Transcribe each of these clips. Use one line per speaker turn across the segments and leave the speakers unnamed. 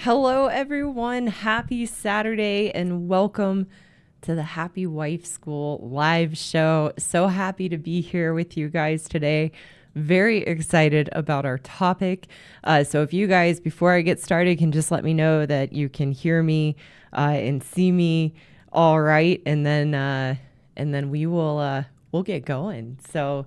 Hello, everyone. Happy Saturday and welcome to the Happy Wife School live show. So happy to be here with you guys today. Very excited about our topic. So if you guys, before I get started, can just let me know that you can hear me and see me all right, and then we'll get going. So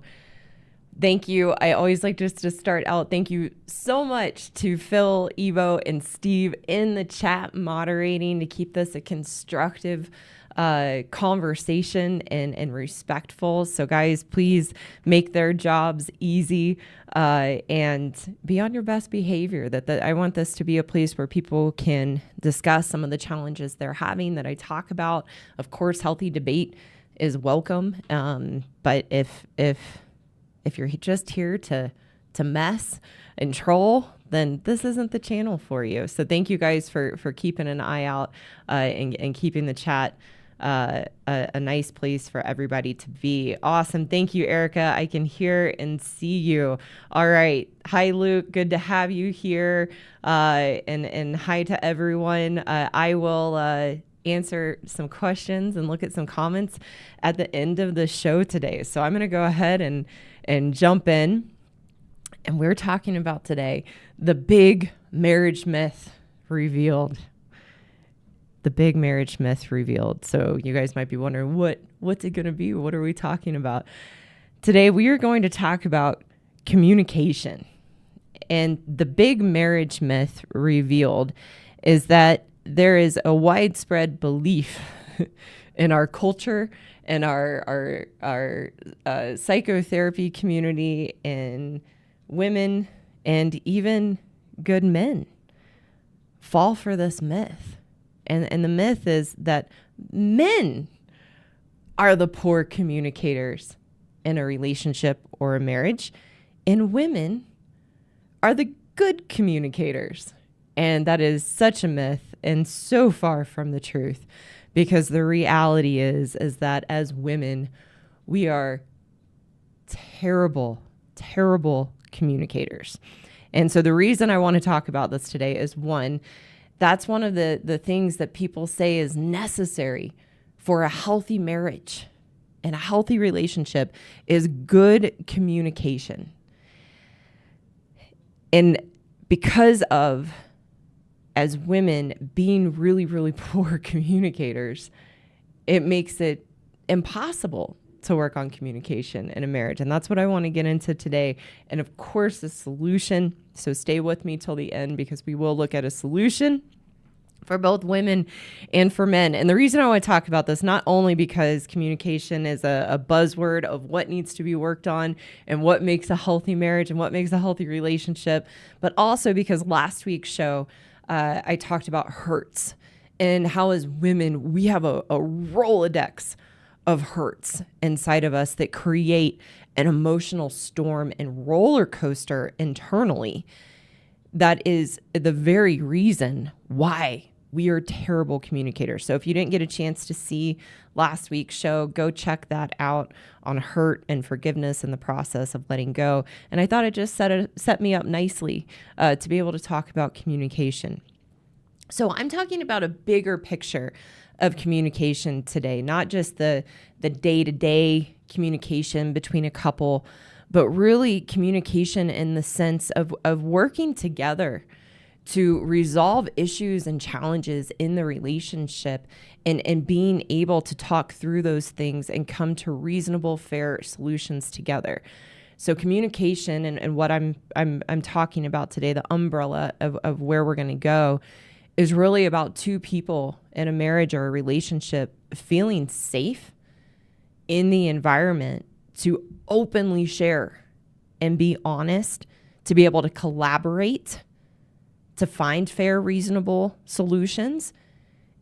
thank you. I always like just to start out. Thank you so much to Phil, Evo, and Steve in the chat moderating to keep this a constructive conversation and respectful. So guys, please make their jobs easy and be on your best behavior. I want this to be a place where people can discuss some of the challenges they're having that I talk about. Of course, healthy debate is welcome. But if you're just here to mess and troll, then this isn't the channel for you. So thank you guys for keeping an eye out and keeping the chat a nice place for everybody to be. Awesome. Thank you, Erica. I can hear and see you. All right. Hi, Luke. Good to have you here. And hi to everyone. I will answer some questions and look at some comments at the end of the show today. So I'm going to go ahead and jump in. And we're talking about today the big marriage myth revealed. The big marriage myth revealed. So you guys might be wondering, what's it going to be? What are we talking about? Today we are going to talk about communication. And the big marriage myth revealed is that there is a widespread belief in our culture and our psychotherapy community, and women and even good men fall for this myth. And the myth is that men are the poor communicators in a relationship or a marriage, and women are the good communicators. And that is such a myth and so far from the truth, because the reality is that as women, we are terrible, terrible communicators. And so the reason I want to talk about this today is, one, that's one of the things that people say is necessary for a healthy marriage and a healthy relationship is good communication. And because of, as women, being really, really poor communicators, it makes it impossible to work on communication in a marriage. And that's what I want to get into today. And of course, the solution. So stay with me till the end, because we will look at a solution for both women and for men. And the reason I want to talk about this, not only because communication is a buzzword of what needs to be worked on and what makes a healthy marriage and what makes a healthy relationship, but also because last week's show, I talked about hurts and how as women, we have a Rolodex of hurts inside of us that create an emotional storm and roller coaster internally. That is the very reason why we are terrible communicators. So if you didn't get a chance to see last week's show, go check that out on hurt and forgiveness and the process of letting go. And I thought it just set me up nicely to be able to talk about communication. So I'm talking about a bigger picture of communication today, not just the day-to-day communication between a couple, but really communication in the sense of working together to resolve issues and challenges in the relationship, and being able to talk through those things and come to reasonable, fair solutions together. So communication and what I'm talking about today, the umbrella of where we're going to go, is really about two people in a marriage or a relationship feeling safe in the environment to openly share and be honest, to be able to collaborate, to find fair, reasonable solutions,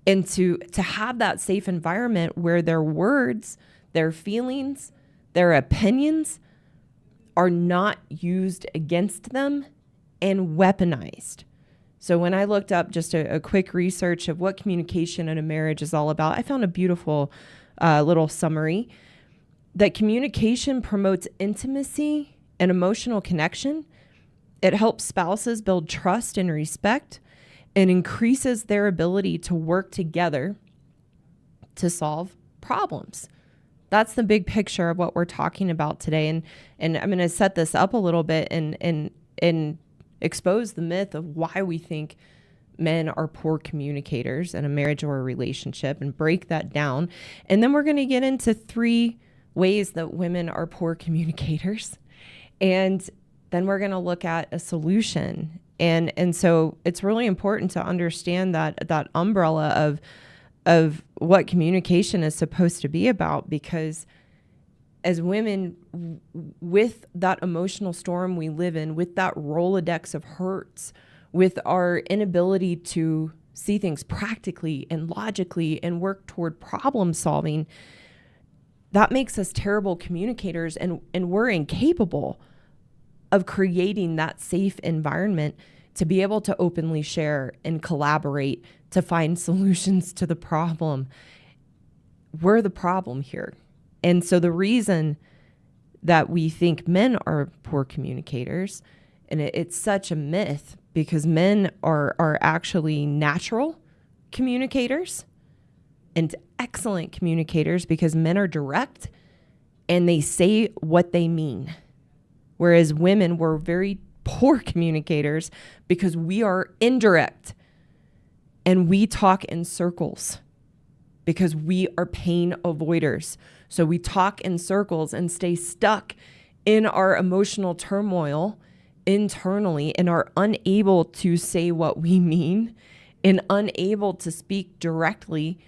and to have that safe environment where their words, their feelings, their opinions are not used against them and weaponized. So when I looked up just a quick research of what communication in a marriage is all about, I found a beautiful little summary that communication promotes intimacy and emotional connection. It helps spouses build trust and respect, and increases their ability to work together to solve problems. That's the big picture of what we're talking about today. And I'm going to set this up a little bit and expose the myth of why we think men are poor communicators in a marriage or a relationship and break that down. And then we're going to get into 3 ways that women are poor communicators. And then we're going to look at a solution. And so it's really important to understand that umbrella of what communication is supposed to be about, because as women, with that emotional storm we live in, with that Rolodex of hurts, with our inability to see things practically and logically and work toward problem solving, that makes us terrible communicators, and we're incapable of creating that safe environment to be able to openly share and collaborate to find solutions to the problem. We're the problem here. And so the reason that we think men are poor communicators, and it's such a myth, because men are actually natural communicators and excellent communicators, because men are direct and they say what they mean. Whereas women were very poor communicators because we are indirect and we talk in circles because we are pain avoiders. So we talk in circles and stay stuck in our emotional turmoil internally and are unable to say what we mean and unable to speak directly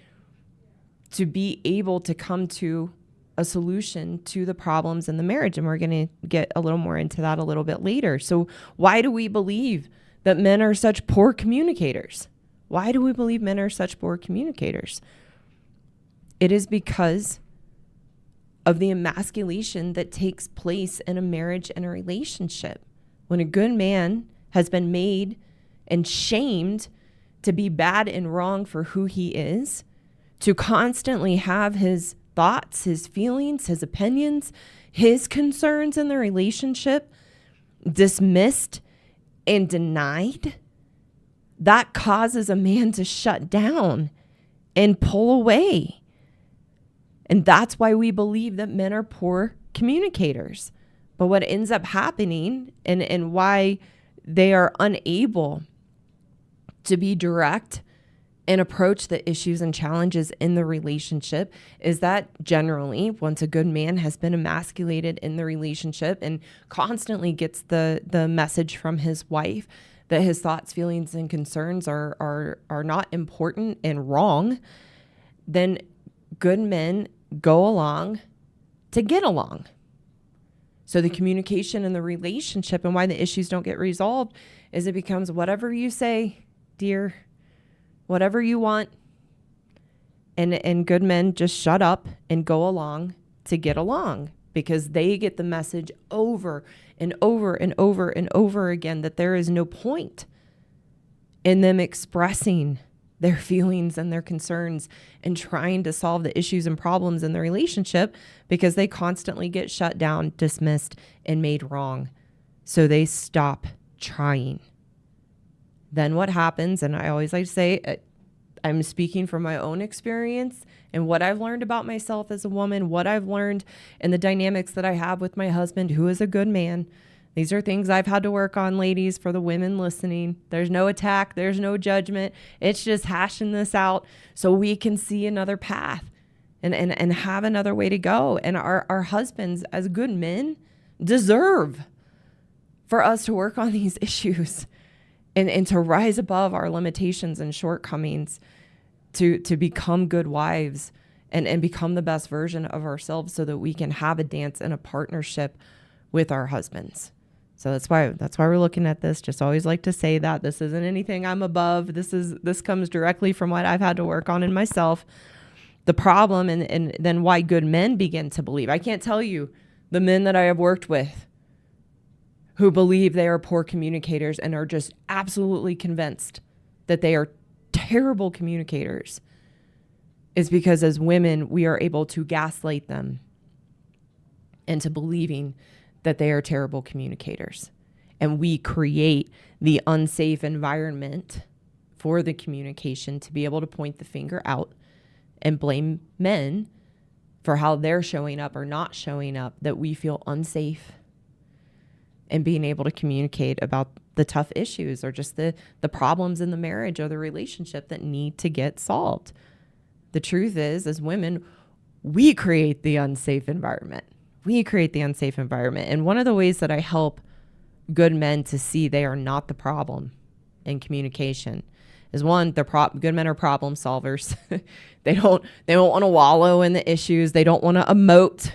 to be able to come to a solution to the problems in the marriage. And we're going to get a little more into that a little bit later. So why do we believe that men are such poor communicators? Why do we believe men are such poor communicators? It is because of the emasculation that takes place in a marriage and a relationship. When a good man has been made and shamed to be bad and wrong for who he is, to constantly have his thoughts, his feelings, his opinions, his concerns in the relationship dismissed and denied, that causes a man to shut down and pull away. And that's why we believe that men are poor communicators. But what ends up happening and why they are unable to be direct and approach the issues and challenges in the relationship is that generally, once a good man has been emasculated in the relationship and constantly gets the message from his wife that his thoughts, feelings, and concerns are not important and wrong, then good men go along to get along. So the communication in the relationship and why the issues don't get resolved is it becomes whatever you say, dear, whatever you want. And good men just shut up and go along to get along because they get the message over and over and over and over again that there is no point in them expressing their feelings and their concerns and trying to solve the issues and problems in the relationship because they constantly get shut down, dismissed, and made wrong. So they stop trying. Then what happens, and I always like to say, I'm speaking from my own experience and what I've learned about myself as a woman, what I've learned in the dynamics that I have with my husband, who is a good man. These are things I've had to work on, ladies, for the women listening. There's no attack. There's no judgment. It's just hashing this out so we can see another path and have another way to go. And our husbands, as good men, deserve for us to work on these issues and to rise above our limitations and shortcomings to become good wives and become the best version of ourselves so that we can have a dance and a partnership with our husbands. So that's why we're looking at this. Just always like to say that this isn't anything I'm above. This comes directly from what I've had to work on in myself. The problem and then why good men begin to believe. I can't tell you the men that I have worked with who believe they are poor communicators and are just absolutely convinced that they are terrible communicators is because as women, we are able to gaslight them into believing that they are terrible communicators. And we create the unsafe environment for the communication to be able to point the finger out and blame men for how they're showing up or not showing up, that we feel unsafe and being able to communicate about the tough issues or just the problems in the marriage or the relationship that need to get solved. The truth is, as women, we create the unsafe environment. We create the unsafe environment. And one of the ways that I help good men to see they are not the problem in communication is, one, good men are problem solvers. They don't want to wallow in the issues. They don't want to emote.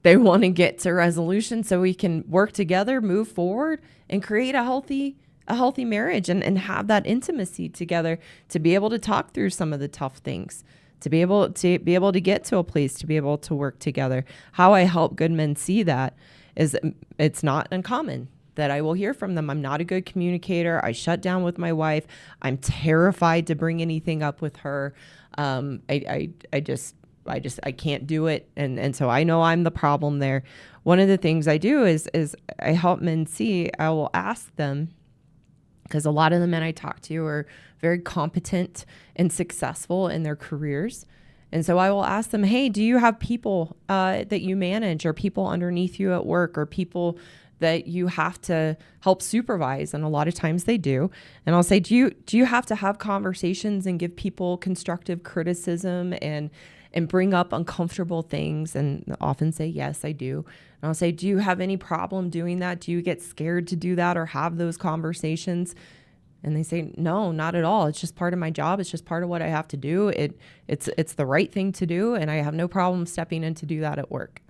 They want to get to resolution so we can work together, move forward, and create a healthy marriage and have that intimacy together to be able to talk through some of the tough things, to be able to get to a place to be able to work together. How I help good men see that is, it's not uncommon that I will hear from them. I'm not a good communicator. I shut down with my wife. I'm terrified to bring anything up with her. I can't do it. And so I know I'm the problem there. One of the things I do is I help men see. I will ask them, because a lot of the men I talk to are very competent and successful in their careers. And so I will ask them, hey, do you have people that you manage, or people underneath you at work, or people that you have to help supervise? And a lot of times they do. And I'll say, do you have to have conversations and give people constructive criticism and bring up uncomfortable things? And they'll often say, yes, I do. And I'll say, do you have any problem doing that? Do you get scared to do that or have those conversations? And they say, no, not at all. It's just part of my job. It's just part of what I have to do. It's the right thing to do. And I have no problem stepping in to do that at work.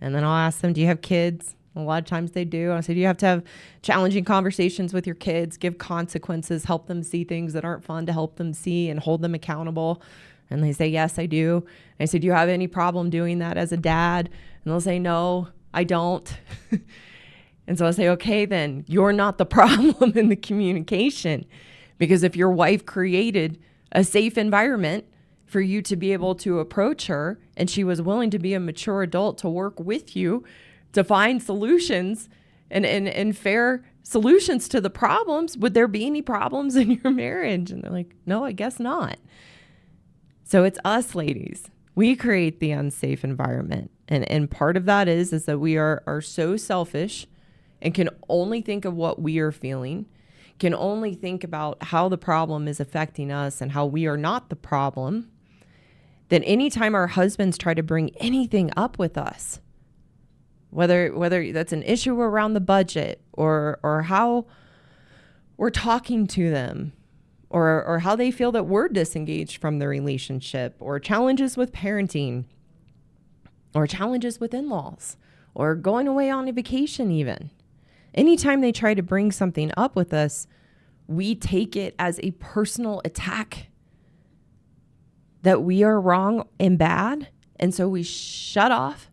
And then I'll ask them, do you have kids? A lot of times they do. I say, do you have to have challenging conversations with your kids, give consequences, help them see things that aren't fun to help them see, and hold them accountable? And they say, yes, I do. And I say, do you have any problem doing that as a dad? And they'll say, no, I don't. And so I say, okay, then you're not the problem in the communication. Because if your wife created a safe environment for you to be able to approach her, and she was willing to be a mature adult to work with you to find solutions and fair solutions to the problems, would there be any problems in your marriage? And they're like, no, I guess not. So it's us ladies. We create the unsafe environment. And part of that is that we are so selfish and can only think of what we are feeling, can only think about how the problem is affecting us and how we are not the problem. Then anytime our husbands try to bring anything up with us, whether that's an issue around the budget or how we're talking to them, or how they feel that we're disengaged from the relationship, or challenges with parenting, or challenges with in-laws, or going away on a vacation even. Anytime they try to bring something up with us, we take it as a personal attack, that we are wrong and bad. And so we shut off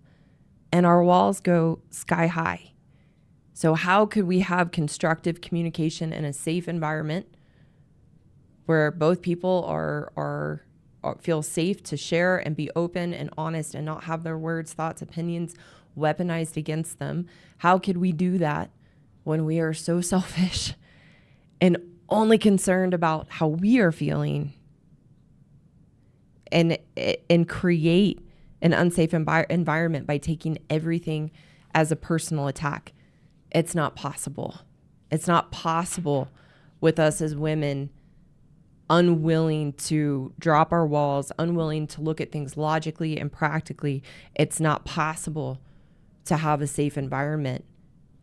and our walls go sky high. So how could we have constructive communication in a safe environment where both people are feel safe to share and be open and honest and not have their words, thoughts, opinions weaponized against them? How could we do that when we are so selfish and only concerned about how we are feeling, and create an unsafe environment by taking everything as a personal attack? It's not possible. It's not possible with us as women unwilling to drop our walls, unwilling to look at things logically and practically. It's not possible to have a safe environment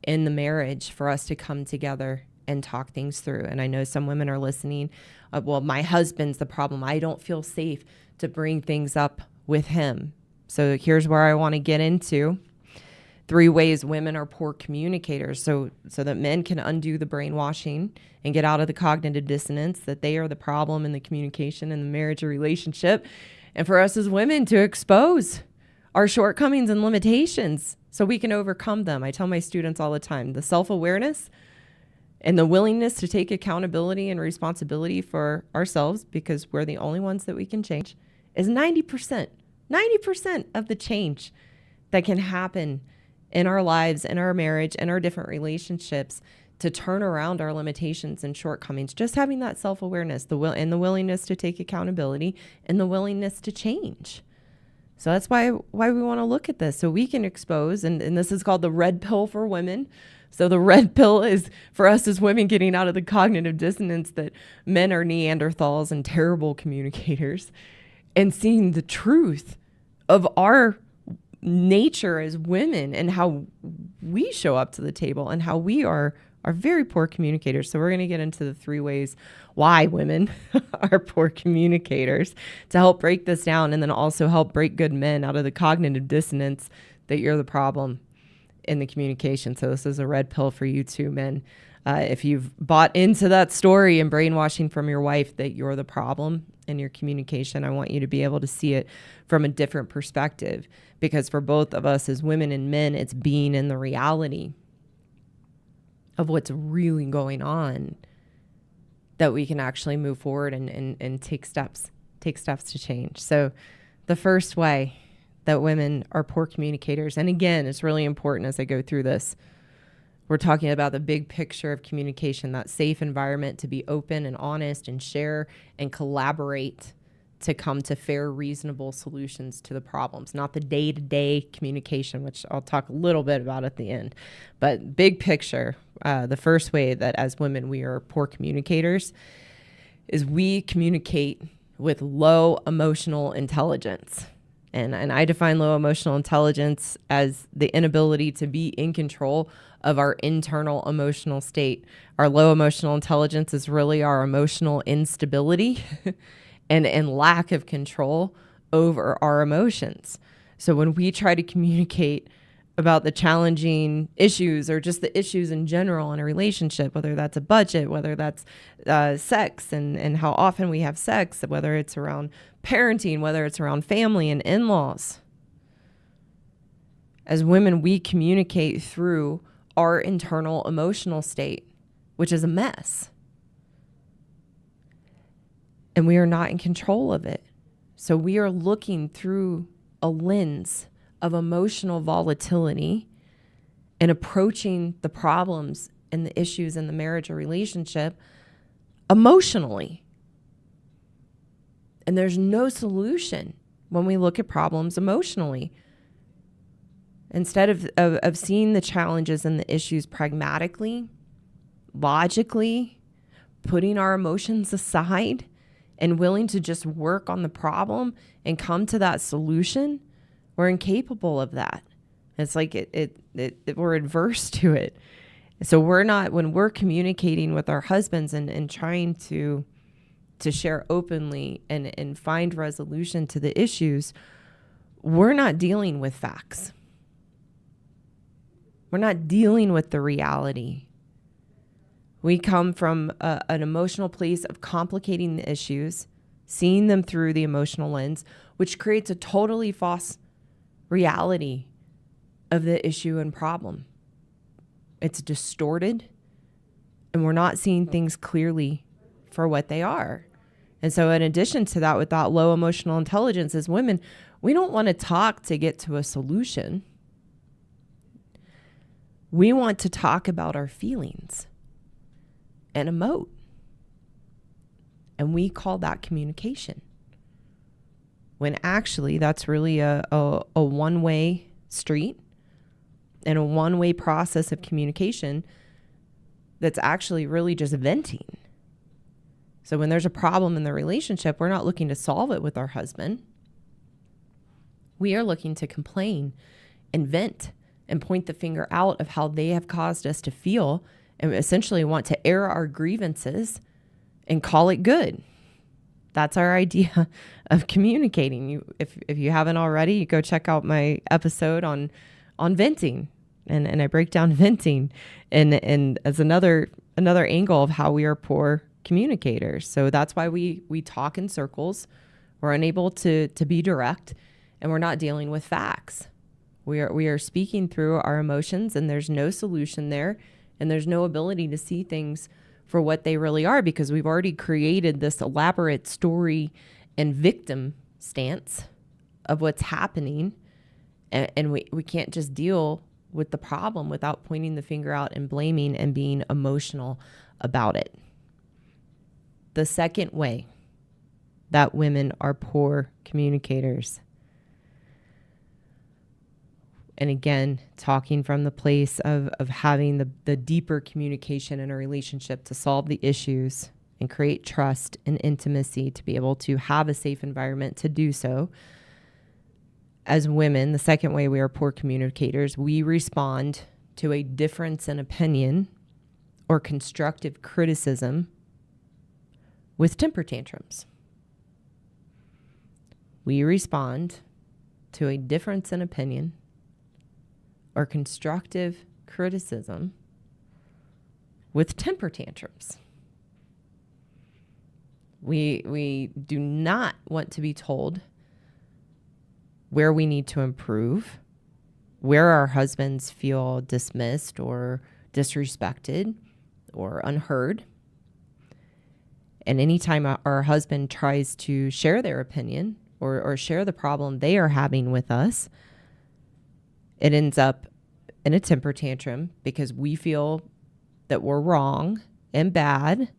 in the marriage for us to come together and talk things through. And I know some women are listening. Well, my husband's the problem. I don't feel safe to bring things up with him. So here's where I want to get into 3 ways women are poor communicators, so that men can undo the brainwashing and get out of the cognitive dissonance that they are the problem in the communication and the marriage or relationship. And for us as women to expose our shortcomings and limitations so we can overcome them. I tell my students all the time, the self-awareness and the willingness to take accountability and responsibility for ourselves, because we're the only ones that we can change, is 90% of the change that can happen in our lives, in our marriage, in our different relationships, to turn around our limitations and shortcomings. Just having that self-awareness, the willingness to take accountability, and the willingness to change. So that's why we want to look at this, so we can expose, and this is called the red pill for women. So the red pill is for us as women getting out of the cognitive dissonance that men are Neanderthals and terrible communicators, and seeing the truth of our nature as women and how we show up to the table and how we are very poor communicators. So we're going to get into the 3 ways why women are poor communicators to help break this down, and then also help break good men out of the cognitive dissonance that you're the problem in the communication. So this is a red pill for you too, men. If you've bought into that story and brainwashing from your wife that you're the problem in your communication, I want you to be able to see it from a different perspective, because for both of us as women and men, it's being in the reality of what's really going on that we can actually move forward and take steps to change. So the first way that women are poor communicators, and again, it's really important as I go through this, we're talking about the big picture of communication, that safe environment to be open and honest and share and collaborate to come to fair, reasonable solutions to the problems, not the day-to-day communication, which I'll talk a little bit about at the end. But big picture, the first way that as women we are poor communicators is we communicate with low emotional intelligence. And I define low emotional intelligence as the inability to be in control of our internal emotional state. Our low emotional intelligence is really our emotional instability and lack of control over our emotions. So when we try to communicate about the challenging issues or just the issues in general in a relationship, whether that's a budget, whether that's sex and how often we have sex, whether it's around parenting, whether it's around family and in-laws. As women, we communicate through our internal emotional state, which is a mess. And we are not in control of it. So we are looking through a lens of emotional volatility and approaching the problems and the issues in the marriage or relationship emotionally. And there's no solution when we look at problems emotionally. Instead of seeing the challenges and the issues pragmatically, logically, putting our emotions aside and willing to just work on the problem and come to that solution, we're incapable of that. It's like we're adverse to it. So we're not, when we're communicating with our husbands and trying to share openly and find resolution to the issues, we're not dealing with facts. We're not dealing with the reality. We come from an emotional place of complicating the issues, seeing them through the emotional lens, which creates a totally false reality of the issue and problem. It's distorted, and we're not seeing things clearly for what they are. And so in addition to that, with that low emotional intelligence as women, we don't want to talk to get to a solution. We want to talk about our feelings and emote. And we call that communication. When actually that's really a one-way street and a one-way process of communication that's actually really just venting. So when there's a problem in the relationship, we're not looking to solve it with our husband. We are looking to complain and vent and point the finger out of how they have caused us to feel, and essentially want to air our grievances and call it good. That's our idea of communicating. If you haven't already, you go check out my episode on venting, and I break down venting and as another angle of how we are poor communicators. So that's why we talk in circles. We're unable to be direct, and we're not dealing with facts. We are speaking through our emotions, and there's no solution there. And there's no ability to see things for what they really are, because we've already created this elaborate story and victim stance of what's happening. And we can't just deal with the problem without pointing the finger out and blaming and being emotional about it. The second way that women are poor communicators, and again, talking from the place of having the deeper communication in a relationship to solve the issues and create trust and intimacy to be able to have a safe environment to do so. As women, the second way we are poor communicators, we respond to a difference in opinion or constructive criticism with temper tantrums. We respond to a difference in opinion or constructive criticism with temper tantrums. We do not want to be told where we need to improve, where our husbands feel dismissed or disrespected or unheard. And anytime our husband tries to share their opinion or share the problem they are having with us, it ends up in a temper tantrum because we feel that we're wrong and bad,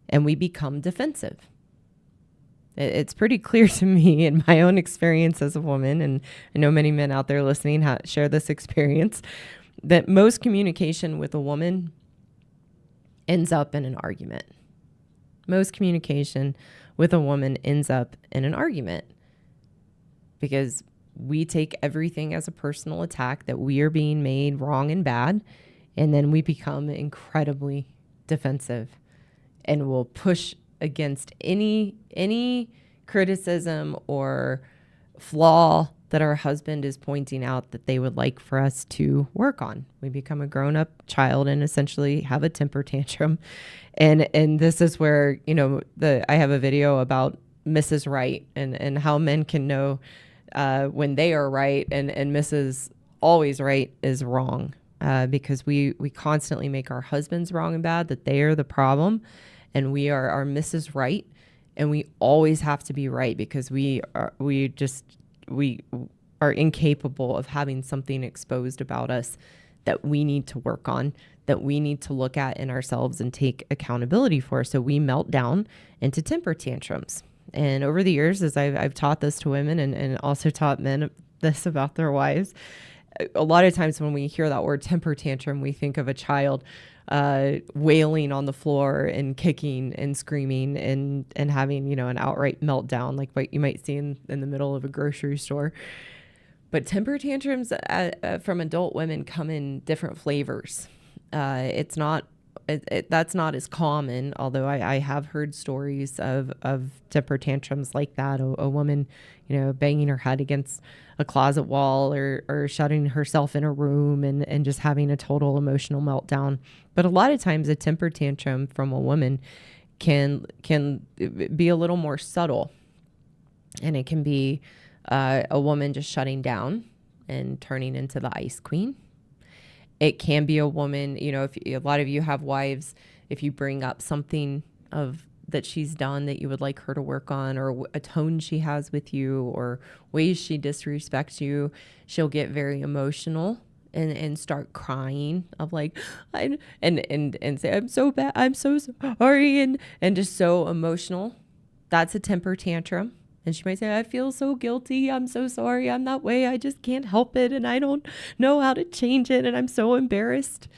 and we become defensive. It's pretty clear to me in my own experience as a woman, and I know many men out there listening share this experience, that most communication with a woman ends up in an argument. Most communication with a woman ends up in an argument because we take everything as a personal attack that we are being made wrong and bad, and then we become incredibly defensive and will push against any criticism or flaw that our husband is pointing out that they would like for us to work on. We become a grown-up child and essentially have a temper tantrum. And this is where, I have a video about Mrs. Right and how men can know when they are right and Mrs. Always Right is wrong, because we constantly make our husbands wrong and bad, that they are the problem, and we are our Mrs. Right, and we always have to be right because we are incapable of having something exposed about us that we need to work on, that we need to look at in ourselves and take accountability for. So we melt down into temper tantrums. And over the years, as I've taught this to women and also taught men this about their wives, a lot of times when we hear that word temper tantrum, we think of a child wailing on the floor and kicking and screaming and having, an outright meltdown, like what you might see in the middle of a grocery store. But temper tantrums from adult women come in different flavors. It's not that's not as common, although I have heard stories of temper tantrums like that. A woman, banging her head against a closet wall or shutting herself in a room and just having a total emotional meltdown. But a lot of times a temper tantrum from a woman can be a little more subtle. And it can be a woman just shutting down and turning into the ice queen. It can be a woman, if a lot of you have wives, if you bring up something that she's done that you would like her to work on, or a tone she has with you, or ways she disrespects you, she'll get very emotional and start crying of like, and say, I'm so bad, I'm so sorry, and just so emotional. That's a temper tantrum. And she might say, I feel so guilty. I'm so sorry. I'm that way. I just can't help it. And I don't know how to change it. And I'm so embarrassed.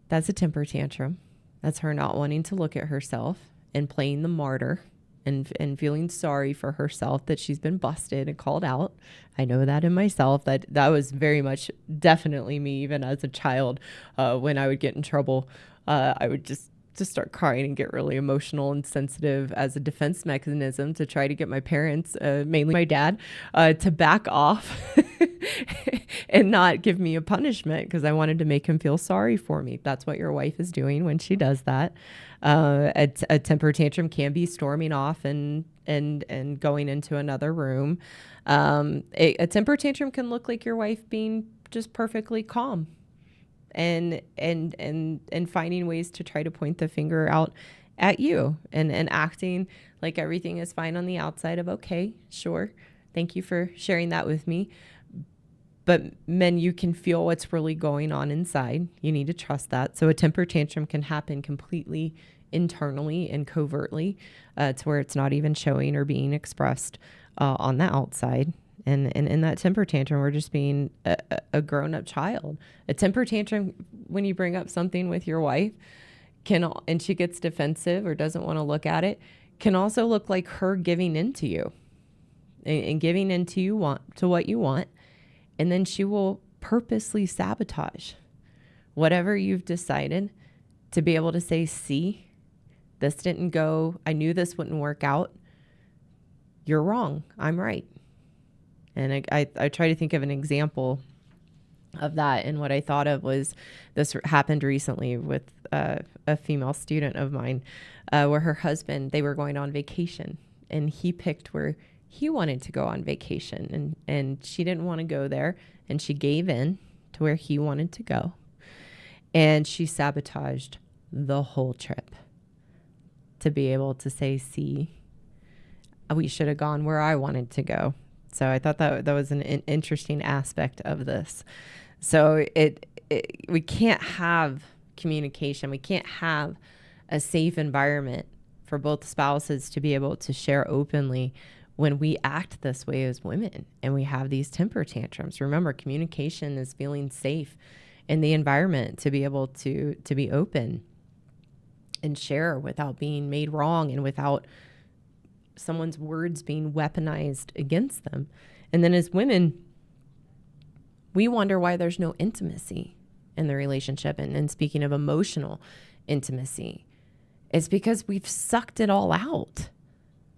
That's a temper tantrum. That's her not wanting to look at herself and playing the martyr and feeling sorry for herself that she's been busted and called out. I know that in myself. That was very much definitely me, even as a child. When I would get in trouble, I would just start crying and get really emotional and sensitive as a defense mechanism to try to get my parents, mainly my dad, to back off and not give me a punishment, because I wanted to make him feel sorry for me. That's what your wife is doing when she does that. A temper tantrum can be storming off and going into another room. A temper tantrum can look like your wife being just perfectly calm and finding ways to try to point the finger out at you and acting like everything is fine on the outside of, okay, sure, thank you for sharing that with me. But men, you can feel what's really going on inside. You need to trust that. So a temper tantrum can happen completely internally and covertly to where it's not even showing or being expressed on the outside. And in that temper tantrum, we're just being a grown-up child. A temper tantrum, when you bring up something with your wife, and she gets defensive or doesn't want to look at it, can also look like her giving in to you and giving in to what you want. And then she will purposely sabotage whatever you've decided to be able to say, see, this didn't go. I knew this wouldn't work out. You're wrong. I'm right. And I try to think of an example of that. And what I thought of was this happened recently with a female student of mine where her husband, they were going on vacation and he picked where he wanted to go on vacation and she didn't want to go there. And she gave in to where he wanted to go. And she sabotaged the whole trip to be able to say, see, we should have gone where I wanted to go. So I thought that was an interesting aspect of this. So we can't have communication. We can't have a safe environment for both spouses to be able to share openly when we act this way as women and we have these temper tantrums. Remember, communication is feeling safe in the environment to be able to be open and share without being made wrong and without someone's words being weaponized against them. And then as women, we wonder why there's no intimacy in the relationship. And speaking of emotional intimacy, it's because we've sucked it all out.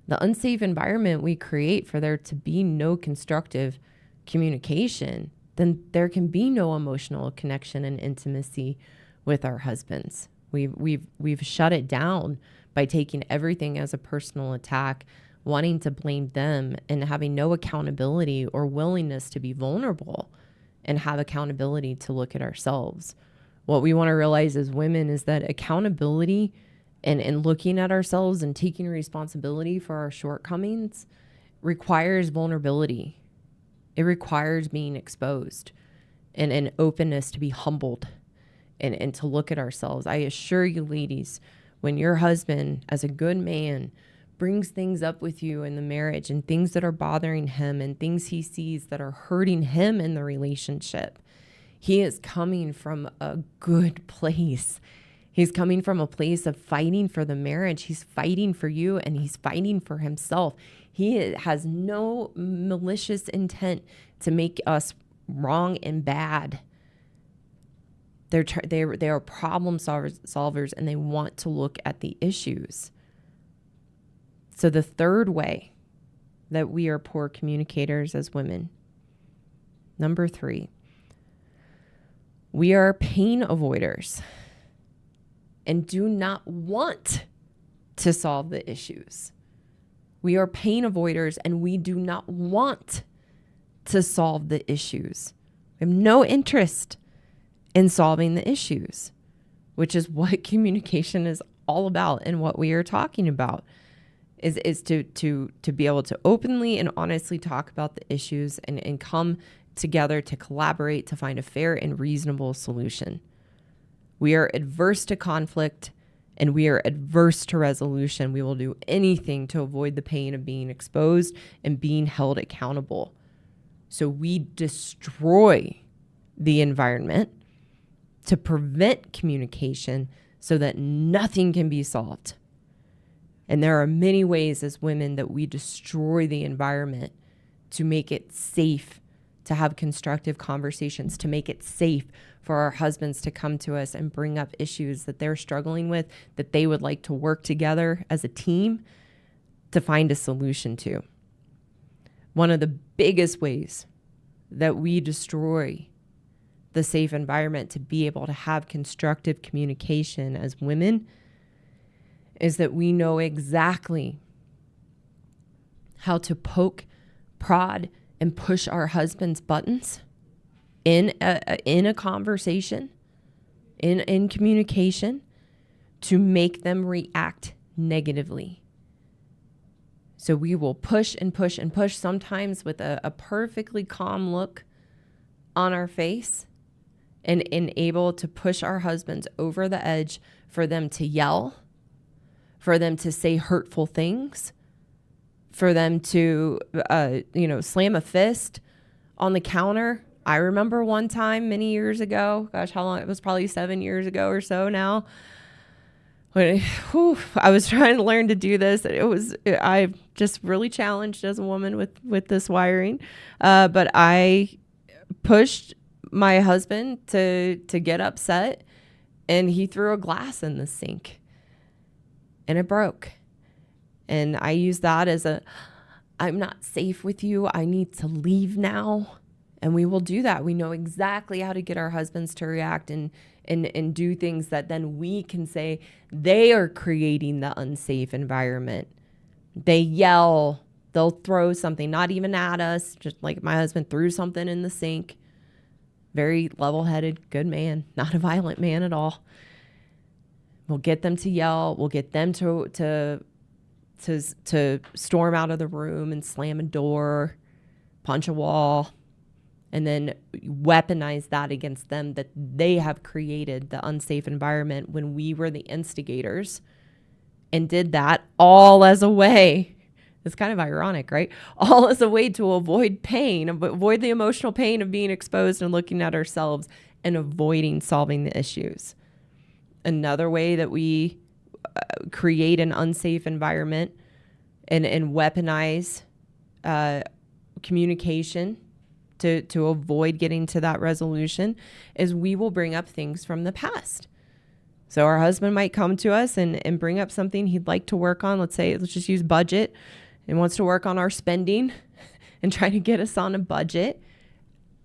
The unsafe environment we create for there to be no constructive communication, then there can be no emotional connection and intimacy with our husbands. We've shut it down by taking everything as a personal attack, wanting to blame them and having no accountability or willingness to be vulnerable and have accountability to look at ourselves. What we want to realize as women is that accountability and looking at ourselves and taking responsibility for our shortcomings requires vulnerability. It requires being exposed and an openness to be humbled and to look at ourselves. I assure you, ladies, when your husband, as a good man, brings things up with you in the marriage and things that are bothering him and things he sees that are hurting him in the relationship, he is coming from a good place. He's coming from a place of fighting for the marriage. He's fighting for you and he's fighting for himself. He has no malicious intent to make us wrong and bad. They are problem solvers and they want to look at the issues. So the third way that we are poor communicators as women, number 3, we are pain avoiders and do not want to solve the issues. We are pain avoiders and we do not want to solve the issues. We have no interest in solving the issues, which is what communication is all about and what we are talking about is to be able to openly and honestly talk about the issues and come together to collaborate to find a fair and reasonable solution. We are adverse to conflict and we are adverse to resolution. We will do anything to avoid the pain of being exposed and being held accountable. So we destroy the environment to prevent communication so that nothing can be solved. And there are many ways as women that we destroy the environment to make it safe to have constructive conversations, to make it safe for our husbands to come to us and bring up issues that they're struggling with, that they would like to work together as a team to find a solution to. One of the biggest ways that we destroy the safe environment to be able to have constructive communication as women is that we know exactly how to poke, prod, and push our husbands' buttons in a conversation, in communication, to make them react negatively. So we will push and push and push, sometimes with a perfectly calm look on our face and able to push our husbands over the edge for them to yell, for them to say hurtful things, for them to, slam a fist on the counter. I remember one time many years ago, gosh, how long? It was probably 7 years ago or so now. When I was trying to learn to do this. I just really challenged as a woman with this wiring. But I pushed my husband to get upset, and he threw a glass in the sink and it broke. And I used that as I'm not safe with you. I need to leave now. And we will do that. We know exactly how to get our husbands to react and do things that then we can say they are creating the unsafe environment. They yell, they'll throw something, not even at us, just like my husband threw something in the sink. Very level-headed, good man, not a violent man at all. We'll get them to yell. We'll get them to storm out of the room and slam a door, punch a wall, and then weaponize that against them, that they have created the unsafe environment when we were the instigators, and did that all as a way. It's kind of ironic, right? All as a way to avoid pain, avoid the emotional pain of being exposed and looking at ourselves and avoiding solving the issues. Another way that we create an unsafe environment and weaponize communication to avoid getting to that resolution is we will bring up things from the past. So our husband might come to us and bring up something he'd like to work on. Let's just use budget, and wants to work on our spending and try to get us on a budget.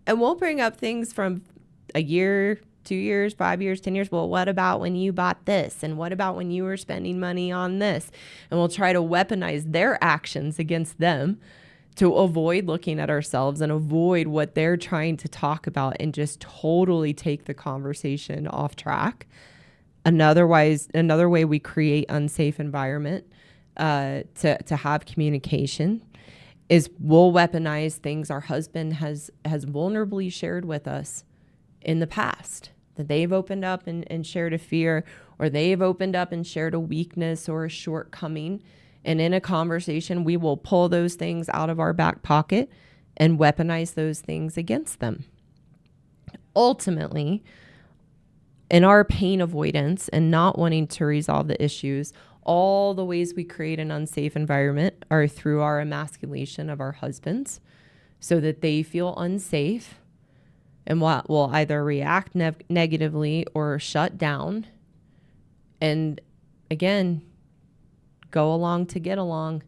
And we'll bring up things from a year, 2 years, 5 years, 10 years. Well, what about when you bought this? And what about when you were spending money on this? And we'll try to weaponize their actions against them to avoid looking at ourselves and avoid what they're trying to talk about, and just totally take the conversation off track. Another way we create unsafe environment to have communication is we'll weaponize things our husband has vulnerably shared with us in the past, that they've opened up and shared a fear, or they've opened up and shared a weakness or a shortcoming. And in a conversation, we will pull those things out of our back pocket and weaponize those things against them. Ultimately, in our pain avoidance and not wanting to resolve the issues, all the ways we create an unsafe environment are through our emasculation of our husbands, so that they feel unsafe and will either react negatively or shut down. And again, go along to get along,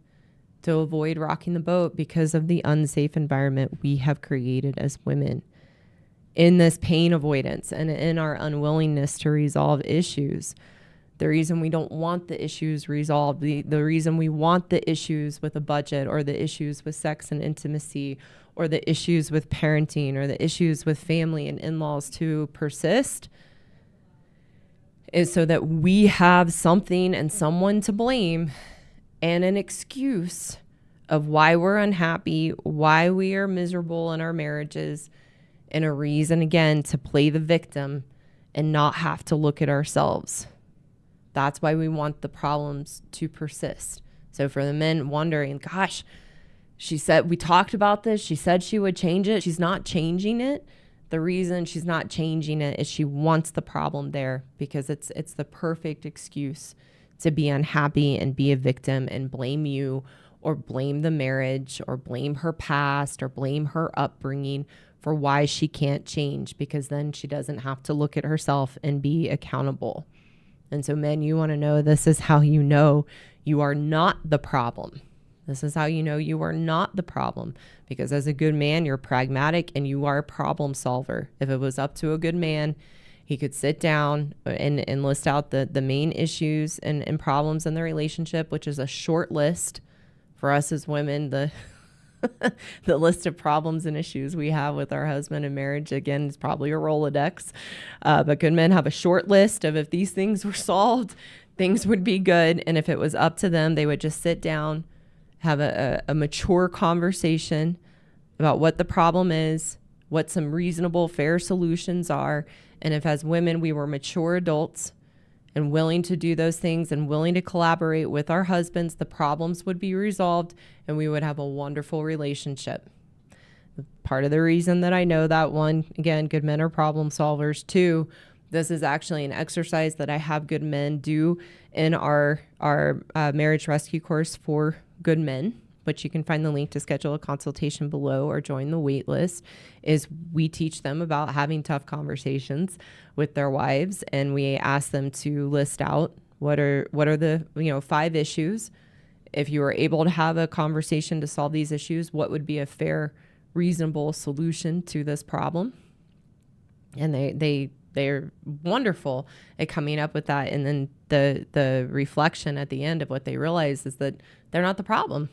to avoid rocking the boat because of the unsafe environment we have created as women. In this pain avoidance and in our unwillingness to resolve issues, the reason we don't want the issues resolved, the reason we want the issues with a budget, or the issues with sex and intimacy, or the issues with parenting, or the issues with family and in-laws to persist, is so that we have something and someone to blame and an excuse of why we're unhappy, why we are miserable in our marriages, and a reason, again, to play the victim and not have to look at ourselves. That's why we want the problems to persist. So for the men wondering, gosh, she said, we talked about this. She said she would change it. She's not changing it. The reason she's not changing it is she wants the problem there, because it's the perfect excuse to be unhappy and be a victim and blame you, or blame the marriage, or blame her past, or blame her upbringing for why she can't change, because then she doesn't have to look at herself and be accountable. And so men, you want to know, this is how you know you are not the problem. This is how you know you are not the problem, because as a good man, you're pragmatic and you are a problem solver. If it was up to a good man, he could sit down and list out the main issues and problems in the relationship, which is a short list. For us as women, the the list of problems and issues we have with our husband in marriage, again, is probably a Rolodex. But good men have a short list of, if these things were solved, things would be good. And if it was up to them, they would just sit down, have a mature conversation about what the problem is, what some reasonable, fair solutions are. And if as women, we were mature adults and willing to do those things and willing to collaborate with our husbands, the problems would be resolved and we would have a wonderful relationship. Part of the reason that I know that, one, again, good men are problem solvers. Two, this is actually an exercise that I have good men do in our marriage rescue course for good men, which you can find the link to schedule a consultation below or join the wait list. Is we teach them about having tough conversations with their wives, and we ask them to list out what are the 5 issues. If you were able to have a conversation to solve these issues, what would be a fair, reasonable solution to this problem? And they're wonderful at coming up with that. And then the reflection at the end of what they realize is that they're not the problem.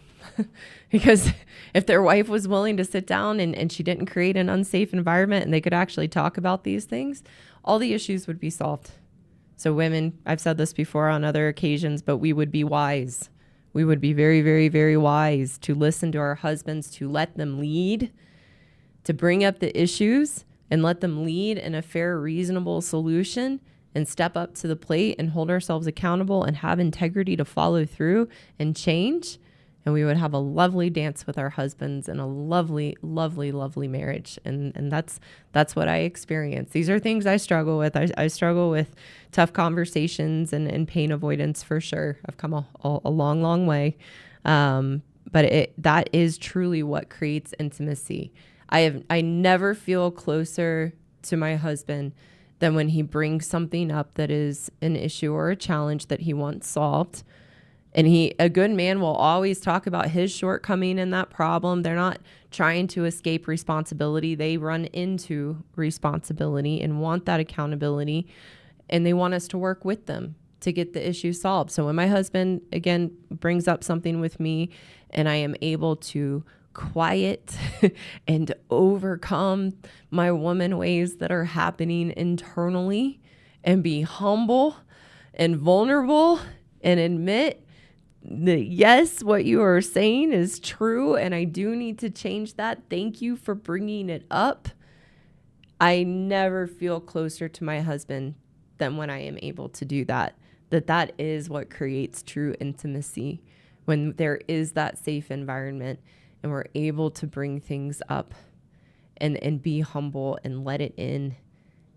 Because if their wife was willing to sit down and she didn't create an unsafe environment and they could actually talk about these things, all the issues would be solved. So women, I've said this before on other occasions, but we would be wise. We would be very, very, very wise to listen to our husbands, to let them lead, to bring up the issues and let them lead in a fair, reasonable solution, and step up to the plate and hold ourselves accountable and have integrity to follow through and change. And we would have a lovely dance with our husbands and a lovely, lovely, lovely marriage. And that's what I experience. These are things I struggle with. I struggle with tough conversations and pain avoidance for sure. I've come a long, long way. But that is truly what creates intimacy. I never feel closer to my husband than when he brings something up that is an issue or a challenge that he wants solved. And a good man will always talk about his shortcoming in that problem. They're not trying to escape responsibility. They run into responsibility and want that accountability. And they want us to work with them to get the issue solved. So when my husband, again, brings up something with me and I am able to quiet and overcome my woman ways that are happening internally and be humble and vulnerable and admit that, yes, what you are saying is true and I do need to change that. Thank you for bringing it up. I never feel closer to my husband than when I am able to do that. That is what creates true intimacy, when there is that safe environment and we're able to bring things up and be humble and let it in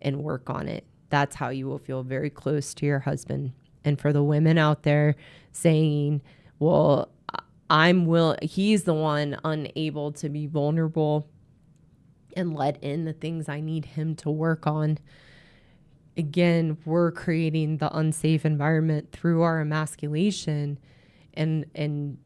and work on it. That's how you will feel very close to your husband. And for the women out there saying, well, he's the one unable to be vulnerable and let in the things I need him to work on. Again, we're creating the unsafe environment through our emasculation, and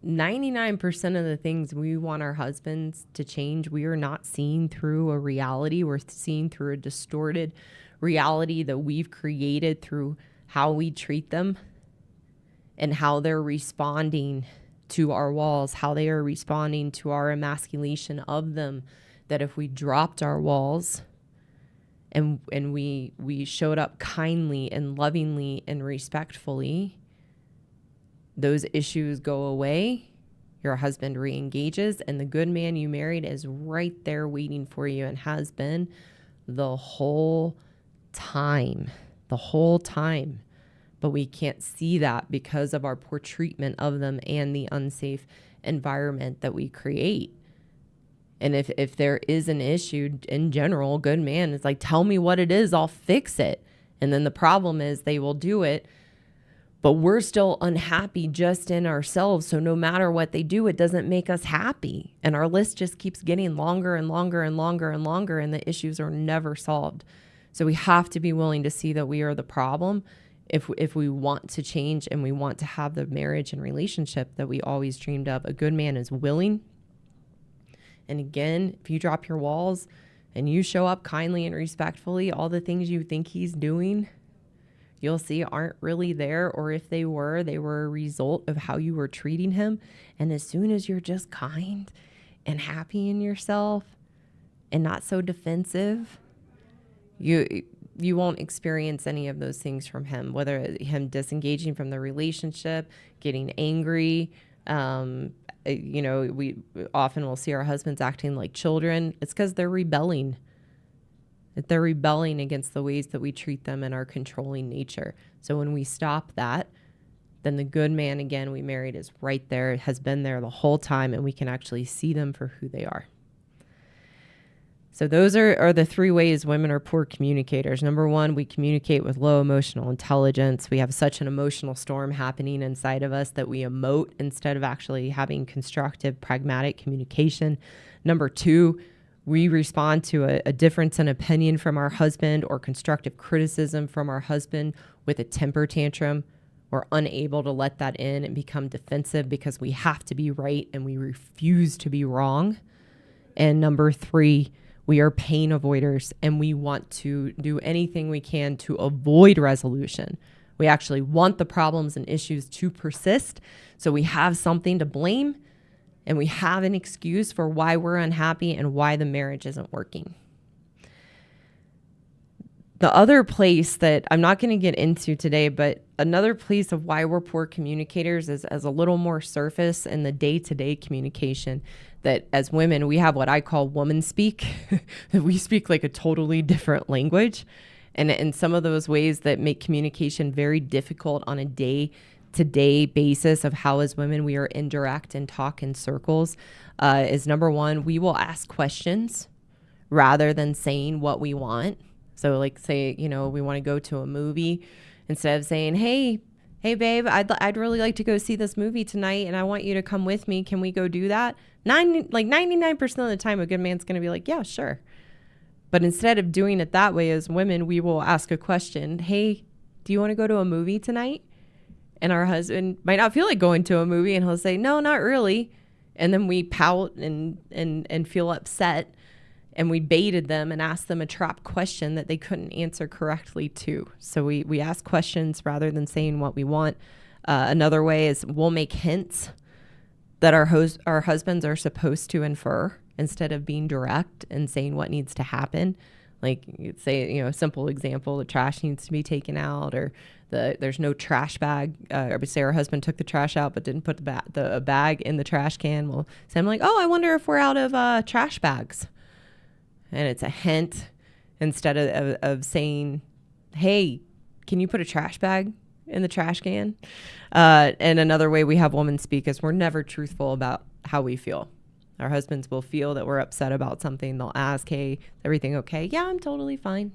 99% of the things we want our husbands to change, we are not seeing through a reality. We're seeing through a distorted reality that we've created through how we treat them and how they're responding to our walls, how they are responding to our emasculation of them. That if we dropped our walls and we showed up kindly and lovingly and respectfully, those issues go away, your husband re-engages, and the good man you married is right there waiting for you and has been the whole time. But we can't see that because of our poor treatment of them and the unsafe environment that we create. And if there is an issue in general, good man is like, tell me what it is, I'll fix it. And then the problem is they will do it, but we're still unhappy just in ourselves. So no matter what they do, it doesn't make us happy. And our list just keeps getting longer and longer and longer and longer, and the issues are never solved. So we have to be willing to see that we are the problem if we want to change and we want to have the marriage and relationship that we always dreamed of. A good man is willing. And again, if you drop your walls and you show up kindly and respectfully, all the things you think he's doing, you'll see aren't really there. Or if they were a result of how you were treating him. And as soon as you're just kind and happy in yourself and not so defensive, you won't experience any of those things from him, whether him disengaging from the relationship, getting angry, We often will see our husbands acting like children. It's because they're rebelling. They're rebelling against the ways that we treat them and our controlling nature. So when we stop that, then the good man again we married is right there, has been there the whole time, and we can actually see them for who they are. So those are the 3 ways women are poor communicators. Number 1, we communicate with low emotional intelligence. We have such an emotional storm happening inside of us that we emote instead of actually having constructive, pragmatic communication. Number 2, we respond to a difference in opinion from our husband or constructive criticism from our husband with a temper tantrum. We're unable to let that in and become defensive because we have to be right and we refuse to be wrong. And number 3, we are pain avoiders and we want to do anything we can to avoid resolution. We actually want the problems and issues to persist, so we have something to blame and we have an excuse for why we're unhappy and why the marriage isn't working. The other place that I'm not going to get into today, but another place of why we're poor communicators is as a little more surface in the day-to-day communication, that as women, we have what I call woman speak. We speak like a totally different language. And in some of those ways that make communication very difficult on a day-to-day basis of how as women we are indirect and talk in circles is number 1, we will ask questions rather than saying what we want. So like say, we want to go to a movie, instead of saying, hey babe, I'd really like to go see this movie tonight and I want you to come with me. Can we go do that? 99% of the time, a good man's going to be like, yeah, sure. But instead of doing it that way as women, we will ask a question. Hey, do you want to go to a movie tonight? And our husband might not feel like going to a movie and he'll say, no, not really. And then we pout and feel upset. And we baited them and asked them a trap question that they couldn't answer correctly to. So we ask questions rather than saying what we want. Another way is we'll make hints that our husbands are supposed to infer instead of being direct and saying what needs to happen. Like you'd say, a simple example, the trash needs to be taken out, or there's no trash bag. Or we say our husband took the trash out but didn't put the bag in the trash can. We'll say, I'm like, oh, I wonder if we're out of trash bags. And it's a hint instead of saying, hey, can you put a trash bag in the trash can? And another way we have women speak is we're never truthful about how we feel. Our husbands will feel that we're upset about something. They'll ask, hey, everything okay? Yeah, I'm totally fine.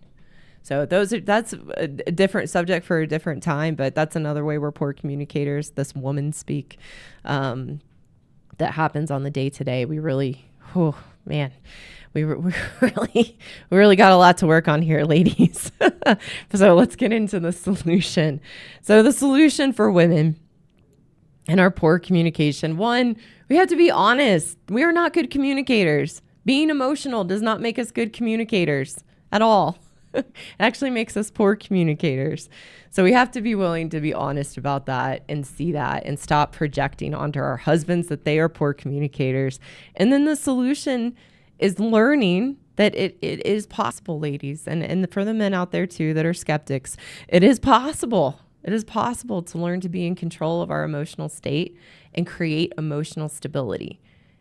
So that's a different subject for a different time, but that's another way we're poor communicators, this woman speak that happens on the day-to-day. We really, oh, man. We really got a lot to work on here, ladies. So let's get into the solution. So the solution for women and our poor communication. 1, we have to be honest. We are not good communicators. Being emotional does not make us good communicators at all. It actually makes us poor communicators. So we have to be willing to be honest about that and see that and stop projecting onto our husbands that they are poor communicators. And then the solution is learning that it is possible, ladies, and for the men out there too that are skeptics, it is possible. It is possible to learn to be in control of our emotional state and create emotional stability.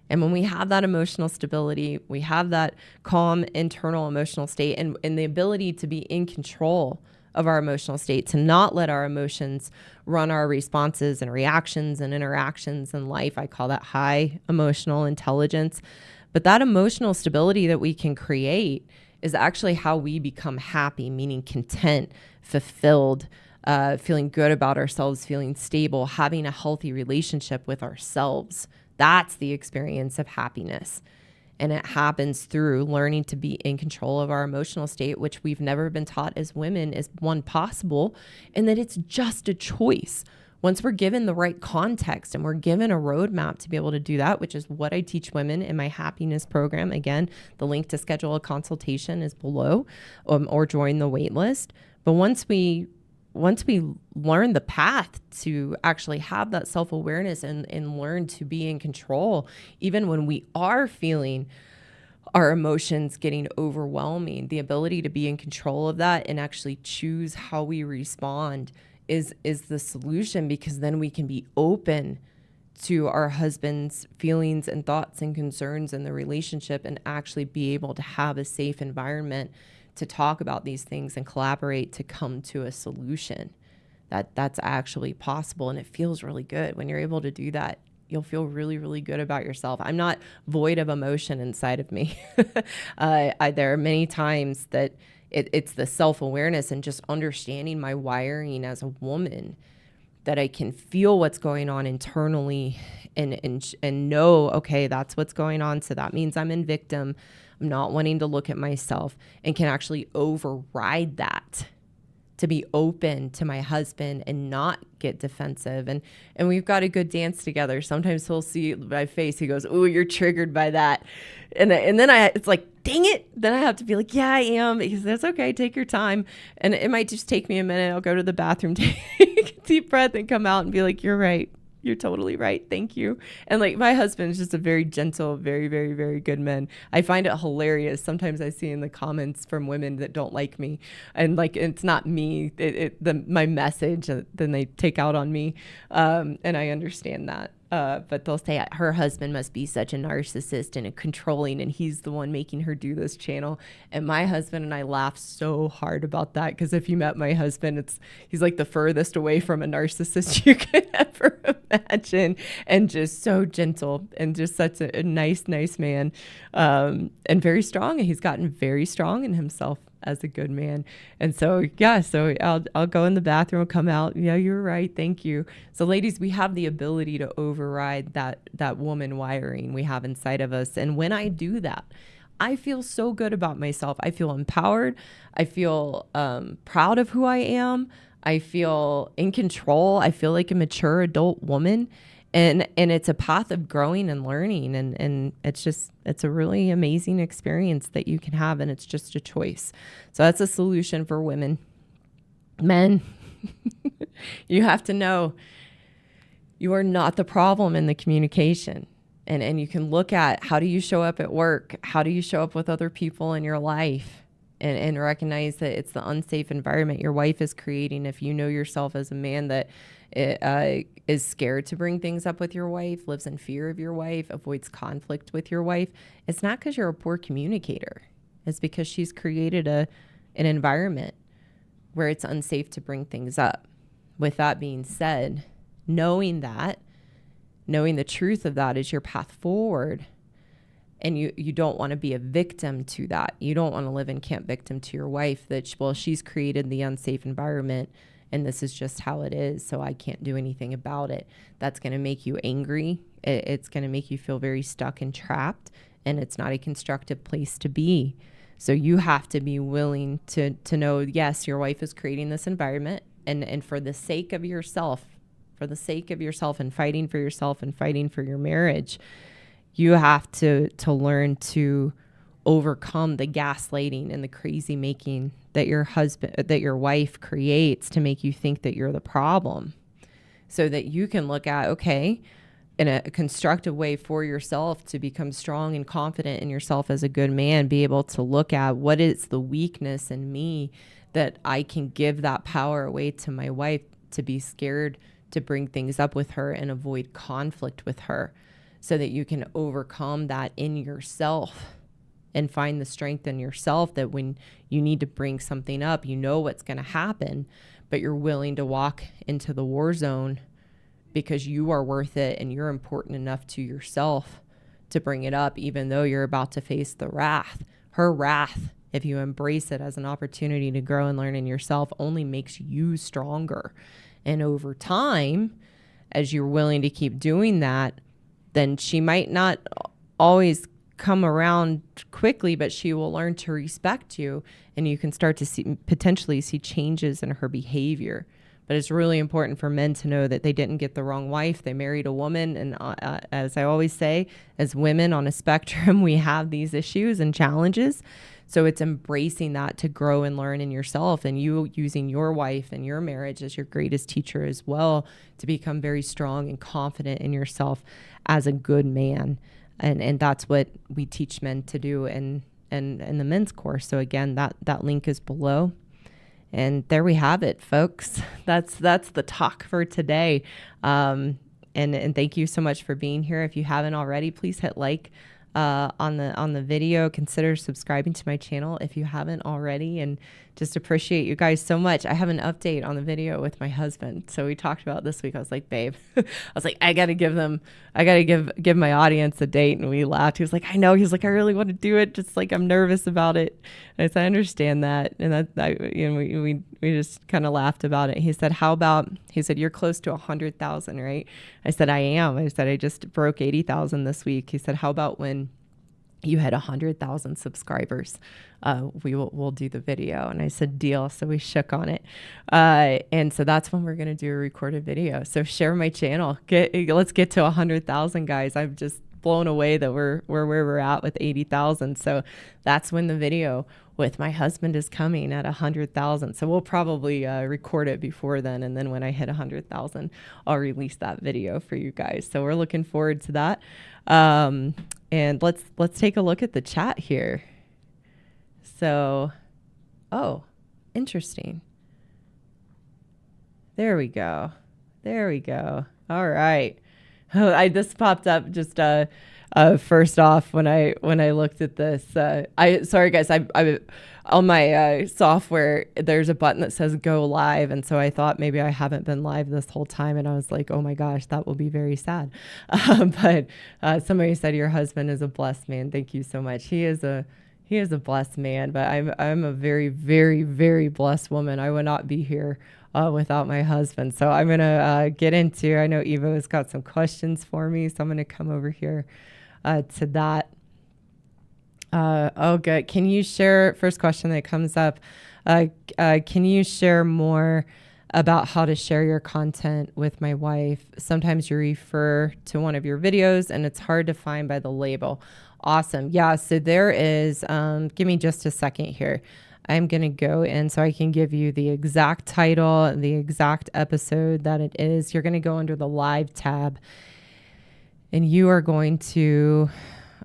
And when we have that emotional stability, we have that calm internal emotional state and the ability to be in control of our emotional state, to not let our emotions run our responses and reactions and interactions in life. I call that high emotional intelligence. But that emotional stability that we can create is actually how we become happy, meaning content, fulfilled, feeling good about ourselves, feeling stable, having a healthy relationship with ourselves. That's the experience of happiness. And it happens through learning to be in control of our emotional state, which we've never been taught as women is possible, and that it's just a choice. Once we're given the right context and we're given a roadmap to be able to do that, which is what I teach women in my happiness program. Again, the link to schedule a consultation is below, or join the wait list. But once we learn the path to actually have that self-awareness and learn to be in control, even when we are feeling our emotions getting overwhelming, the ability to be in control of that and actually choose how we respond is the solution, because then we can be open to our husband's feelings and thoughts and concerns in the relationship, and actually be able to have a safe environment to talk about these things and collaborate to come to a solution. That's actually possible, and it feels really good when you're able to do that. You'll feel really, really good about yourself. I'm not void of emotion inside of me. There are many times that it's the self-awareness and just understanding my wiring as a woman, that I can feel what's going on internally and know, okay, that's what's going on. So that means I'm in victim. I'm not wanting to look at myself, and can actually override that to be open to my husband and not get defensive. And we've got a good dance together. Sometimes he'll see my face. He goes, "Oh, you're triggered by that." And then it's like, dang it. Then I have to be like, yeah, I am. He says, that's okay. Take your time. And it might just take me a minute. I'll go to the bathroom, take a deep breath, and come out and be like, you're right. You're totally right. Thank you. And like, my husband is just a very gentle, very, very, very good man. I find it hilarious. Sometimes I see in the comments from women that don't like me, and like, it's not me, my message, then they take out on me. And I understand that. But they'll say her husband must be such a narcissist and a controlling, and he's the one making her do this channel. And my husband and I laugh so hard about that, because if you met my husband, he's like the furthest away from a narcissist you could ever imagine, and just so gentle, and just such a nice man, and very strong. And he's gotten very strong in himself as a good man. And so, yeah, so I'll go in the bathroom, come out. Yeah, you're right. Thank you. So ladies, we have the ability to override that woman wiring we have inside of us. And when I do that, I feel so good about myself. I feel empowered. I feel proud of who I am. I feel in control. I feel like a mature adult woman. And it's a path of growing and learning. And it's a really amazing experience that you can have. And it's just a choice. So that's a solution for women. Men, you have to know you are not the problem in the communication. And you can look at, how do you show up at work? How do you show up with other people in your life? And recognize that it's the unsafe environment your wife is creating. If you know yourself as a man that is scared to bring things up with your wife, lives in fear of your wife, avoids conflict with your wife, it's not because you're a poor communicator. It's because she's created an environment where it's unsafe to bring things up. With that being said, knowing the truth of that is your path forward. And you don't want to be a victim to that. You don't want to live in camp victim to your wife that, she's created the unsafe environment and this is just how it is, so I can't do anything about it. That's going to make you angry. It's going to make you feel very stuck and trapped, and it's not a constructive place to be. So you have to be willing to know, yes, your wife is creating this environment, and for the sake of yourself, and fighting for yourself and fighting for your marriage, you have to learn to overcome the gaslighting and the crazy making that your wife creates to make you think that you're the problem, so that you can look at, okay, in a constructive way for yourself to become strong and confident in yourself as a good man, be able to look at what is the weakness in me that I can give that power away to my wife, to be scared to bring things up with her and avoid conflict with her, so that you can overcome that in yourself and find the strength in yourself that when you need to bring something up, you know what's going to happen, but you're willing to walk into the war zone because you are worth it and you're important enough to yourself to bring it up, even though you're about to face the wrath. Her wrath, if you embrace it as an opportunity to grow and learn in yourself, only makes you stronger. And over time, as you're willing to keep doing that, then she might not always come around quickly, but she will learn to respect you, and you can start to potentially see changes in her behavior. But it's really important for men to know that they didn't get the wrong wife. They married a woman. And as I always say, as women on a spectrum, we have these issues and challenges. So it's embracing that to grow and learn in yourself, and you using your wife and your marriage as your greatest teacher as well, to become very strong and confident in yourself as a good man. And that's what we teach men to do in the men's course. So again, that link is below. And there we have it, folks. That's the talk for today. And thank you so much for being here. If you haven't already, please hit like on the video. Consider subscribing to my channel if you haven't already, and just appreciate you guys so much. I have an update on the video with my husband. So we talked about this week. I was like, babe, I was like, I got to give my audience a date. And we laughed. He was like, I know. He's like, I really want to do it. Just like, I'm nervous about it. And I said, I understand that. And we just kind of laughed about it. He said, he said, you're close to 100,000, right? I said, I am. I said, I just broke 80,000 this week. He said, how about when you had 100,000 subscribers, we'll do the video. And I said, deal. So we shook on it. And so that's when we're going to do a recorded video. So share my channel. Let's get to 100,000, guys. I'm just blown away that we're where we're at with 80,000. So that's when the video with my husband is coming at 100,000. So we'll probably record it before then. And then when I hit 100,000, I'll release that video for you guys. So we're looking forward to that. And let's take a look at the chat here. So, oh, interesting. There we go. All right. This popped up just first off when I looked at this. Sorry guys, I on my software there's a button that says go live, and so I thought maybe I haven't been live this whole time, and I was like, oh my gosh, that will be very sad. But somebody said your husband is a blessed man. Thank you so much. He is a blessed man, but I'm a very, very, very blessed woman. I would not be here without my husband. So I'm gonna get into. I know Eva has got some questions for me, so I'm gonna come over here to that. Oh, good. Can you share, first question that comes up, can you share more about how to share your content with my wife? Sometimes you refer to one of your videos and it's hard to find by the label. Awesome. Yeah, so there is, give me just a second here. I'm going to go in so I can give you the exact title, the exact episode that it is. You're going to go under the live tab and you are going to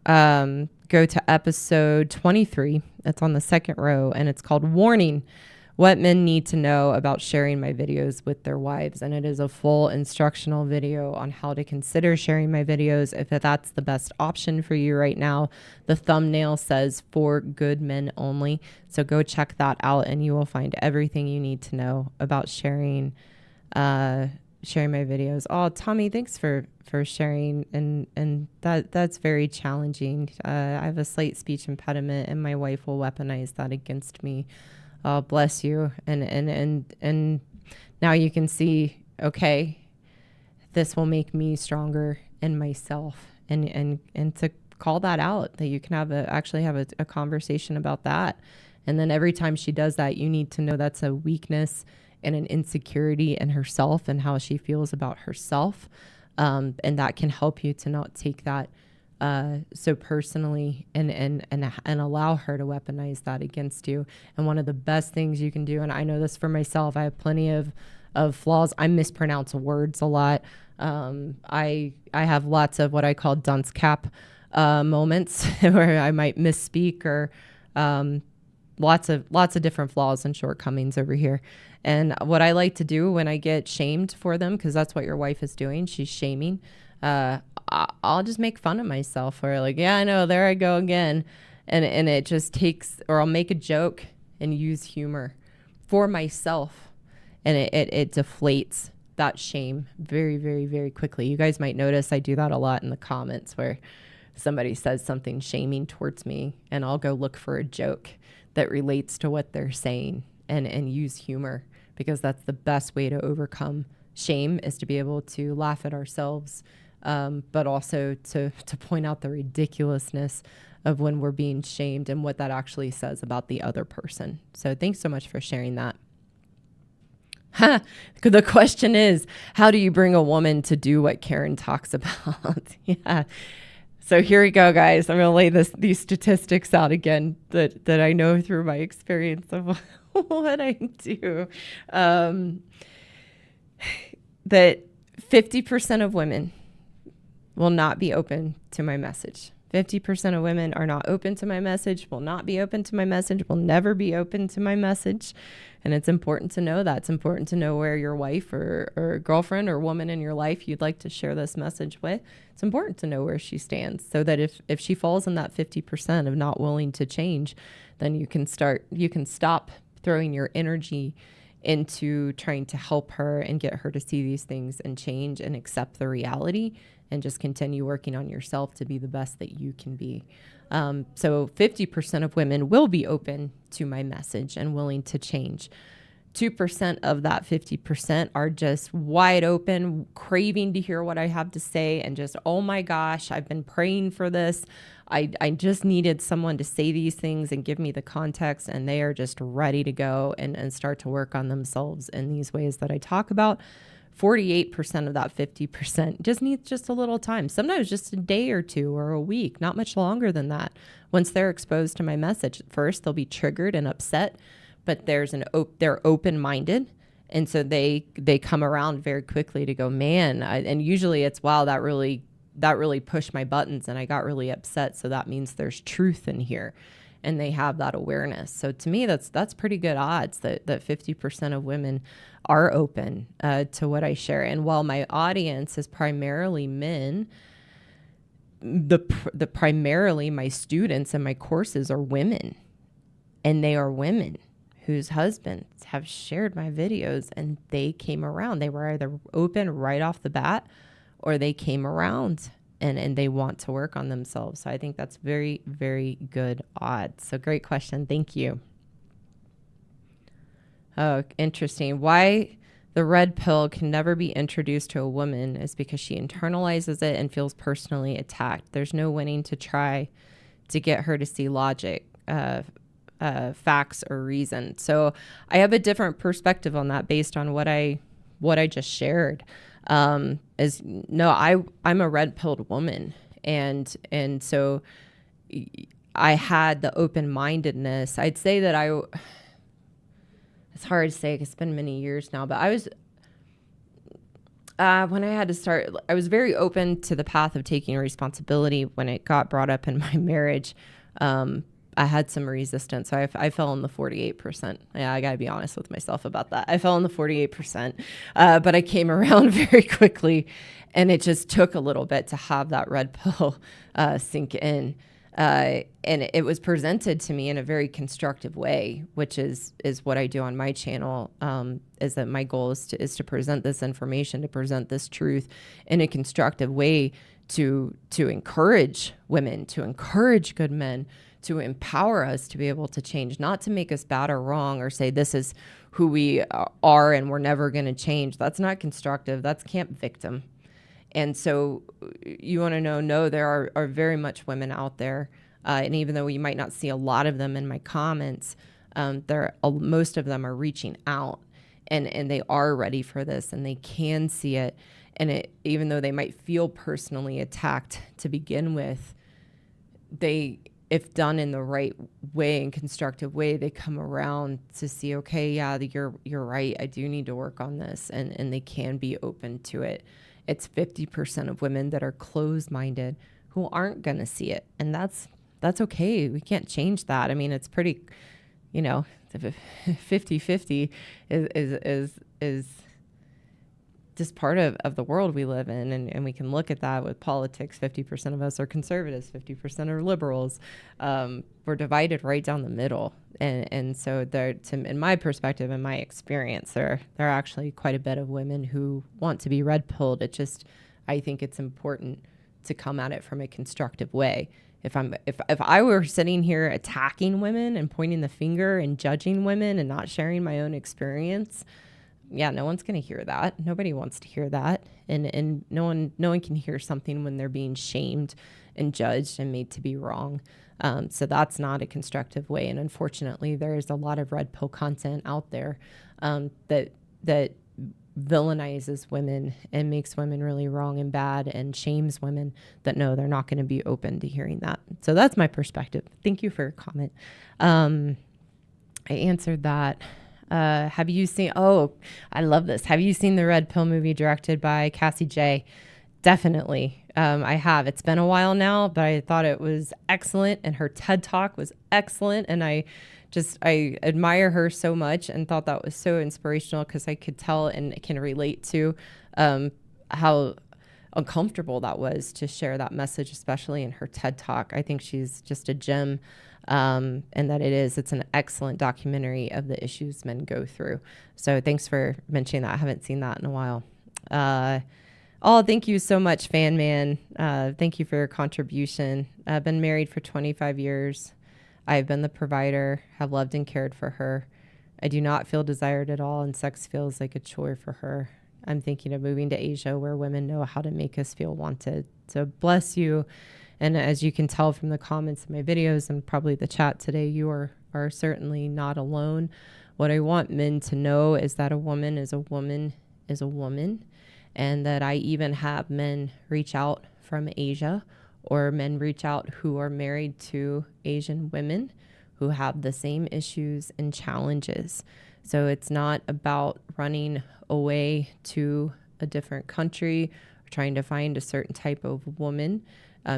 go to episode 23. It's on the second row and it's called Warning: What Men Need to Know About Sharing My Videos with Their Wives. And it is a full instructional video on how to consider sharing my videos if that's the best option for you right now. The thumbnail says for good men only. So go check that out and you will find everything you need to know about sharing my videos. Oh, Tommy, thanks for sharing. And that's very challenging. I have a slight speech impediment and my wife will weaponize that against me. Oh, bless you. And now you can see, okay, this will make me stronger in myself, and to call that out, that you can actually have a conversation about that. And then every time she does that, you need to know that's a weakness and an insecurity in herself and how she feels about herself. And that can help you to not take that so personally and allow her to weaponize that against you. And one of the best things you can do, and I know this for myself, I have plenty of flaws. I mispronounce words a lot. I have lots of what I call dunce cap moments where I might misspeak, or lots of different flaws and shortcomings over here. And what I like to do when I get shamed for them, because that's what your wife is doing, she's shaming, I'll just make fun of myself, or like, yeah, I know, there I go again. And it just takes, or I'll make a joke and use humor for myself. And it deflates that shame very, very, very quickly. You guys might notice I do that a lot in the comments where somebody says something shaming towards me and I'll go look for a joke that relates to what they're saying and use humor, because that's the best way to overcome shame, is to be able to laugh at ourselves, but also to point out the ridiculousness of when we're being shamed and what that actually says about the other person. So thanks so much for sharing that. The question is, how do you bring a woman to do what Karen talks about? Yeah. So here we go, guys. I'm going to lay these statistics out again that I know through my experience of what I do. That 50% of women will not be open to my message. 50% of women are not open to my message, will not be open to my message, will never be open to my message. And it's important to know that. It's important to know where your wife or girlfriend or woman in your life you'd like to share this message with. It's important to know where she stands, so that if she falls in that 50% of not willing to change, then you can stop throwing your energy into trying to help her and get her to see these things and change and accept the reality, and just continue working on yourself to be the best that you can be. So 50% of women will be open to my message and willing to change. 2% of that 50% are just wide open, craving to hear what I have to say, and just, oh my gosh, I've been praying for this. I just needed someone to say these things and give me the context, and they are just ready to go and start to work on themselves in these ways that I talk about. 48% of that 50% just needs just a little time, sometimes just a day or two or a week, not much longer than that. Once they're exposed to my message, at first they'll be triggered and upset, but they're open-minded. And so they come around very quickly to go, man, and usually it's, wow, that really pushed my buttons and I got really upset. So that means there's truth in here. And they have that awareness. So to me, that's pretty good odds that 50% of women are open to what I share. And while my audience is primarily men, the primarily my students and my courses are women, and they are women whose husbands have shared my videos, and they came around. They were either open right off the bat, or they came around and they want to work on themselves. So I think that's very, very good odds. So great question. Thank you. Oh, interesting. Why the red pill can never be introduced to a woman is because she internalizes it and feels personally attacked. There's no winning to try to get her to see logic, facts, or reason. So I have a different perspective on that based on what I just shared. I'm a red pilled woman. And so I had the open-mindedness. I'd say that it's hard to say because it's been many years now, but I was, when I had to start, I was very open to the path of taking responsibility. When it got brought up in my marriage, I had some resistance. So I fell in the 48%. Yeah, I got to be honest with myself about that. I fell in the 48%, but I came around very quickly, and it just took a little bit to have that red pill sink in. And it was presented to me in a very constructive way, which is what I do on my channel, is that my goal is to present this information, to present this truth in a constructive way, to encourage women, to encourage good men, to empower us to be able to change, not to make us bad or wrong or say this is who we are and we're never going to change. That's not constructive. That's camp victim. And so you want to know, no, there are very much women out there. And even though you might not see a lot of them in my comments, most of them are reaching out and they are ready for this and they can see it. And even though they might feel personally attacked to begin with, if done in the right way and constructive way, they come around to see, okay, yeah, you're right. I do need to work on this. And they can be open to it. It's 50% of women that are closed-minded who aren't going to see it. And that's okay. We can't change that. I mean, it's pretty, 50-50 is just part of the world we live in. And we can look at that with politics. 50% of us are conservatives, 50% are liberals. We're divided right down the middle. And so in my perspective, in my experience, there are actually quite a bit of women who want to be red pilled. I think it's important to come at it from a constructive way. If I were sitting here attacking women and pointing the finger and judging women and not sharing my own experience, yeah, no one's going to hear that. Nobody wants to hear that. And no one can hear something when they're being shamed and judged and made to be wrong. So that's not a constructive way. And unfortunately, there's a lot of red pill content out there that villainizes women and makes women really wrong and bad and shames women that no, they're not going to be open to hearing that. So that's my perspective. Thank you for your comment. I answered that. Have you seen, I love this. Have you seen the Red Pill movie directed by Cassie J? Definitely. I have. It's been a while now, but I thought it was excellent, and her TED Talk was excellent, and I admire her so much, and thought that was so inspirational because I could tell and can relate to how uncomfortable that was to share that message, especially in her TED Talk. I think she's just a gem, and that it's an excellent documentary of the issues men go through. So thanks for mentioning that. I haven't seen that in a while. Thank you so much, Fan Man. Thank you for your contribution. I've been married for 25 years. I've been the provider, have loved and cared for her. I do not feel desired at all, and sex feels like a chore for her. I'm thinking of moving to Asia where women know how to make us feel wanted. So bless you. And as you can tell from the comments in my videos and probably the chat today, you are certainly not alone. What I want men to know is that a woman is a woman is a woman, and that I even have men reach out from Asia, or men reach out who are married to Asian women who have the same issues and challenges. So it's not about running away to a different country or trying to find a certain type of woman.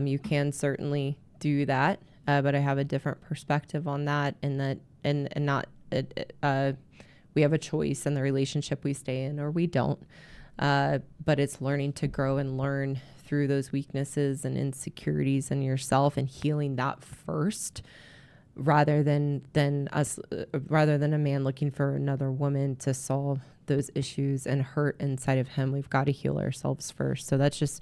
You can certainly do that, but I have a different perspective on that, we have a choice in the relationship we stay in or we don't. But it's learning to grow and learn through those weaknesses and insecurities in yourself and healing that first, rather than a man looking for another woman to solve those issues and hurt inside of him. We've got to heal ourselves first. So that's just